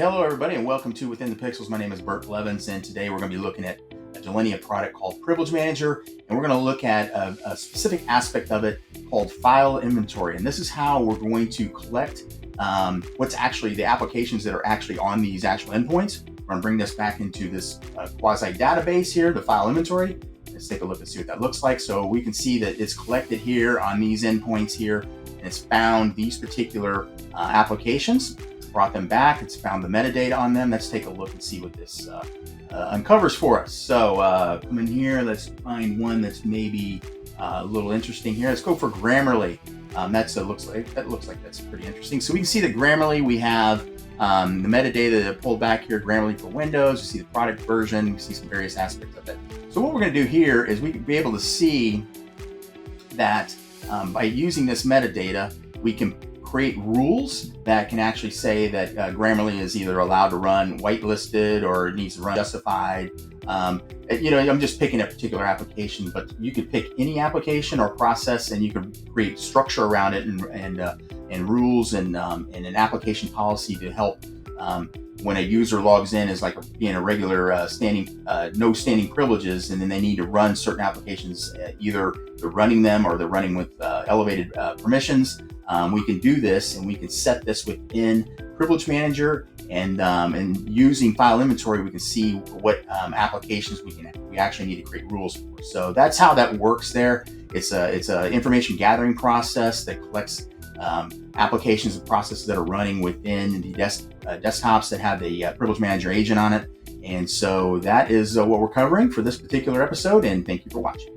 Hello everybody and welcome to Within the Pixels. My name is Bert Blevins and today we're going to be looking at a Delinea product called Privilege Manager, and we're going to look at a specific aspect of it called file inventory. And this is how we're going to collect what's actually the applications that are actually on these actual endpoints. We're going to bring this back into this quasi database here, the file inventory. Let's take a look and see what that looks like. So we can see that it's collected here on these endpoints here, and it's found these particular applications, brought them back, it's found the metadata on them. Let's take a look and see what this uncovers for us. So come in here, let's find one that's maybe a little interesting here. Let's go for Grammarly. That looks like that's pretty interesting. So we can see that Grammarly, we have the metadata that pulled back here, Grammarly for Windows. You see the product version, we see some various aspects of it. So what we're going to do here is we can be able to see that by using this metadata, we can create rules that can actually say that Grammarly is either allowed to run whitelisted or it needs to run justified. I'm just picking a particular application, but you could pick any application or process and you can create structure around it and rules and an application policy to help when a user logs in as like being a regular no standing privileges, and then they need to run certain applications, either they're running them or they're running with elevated permissions. We can do this and we can set this within Privilege Manager, and using file inventory, we can see what applications we actually need to create rules for. So that's how that works there. It's a information gathering process that collects applications and processes that are running within the desktops that have the Privilege Manager agent on it. And so that is what we're covering for this particular episode, and thank you for watching.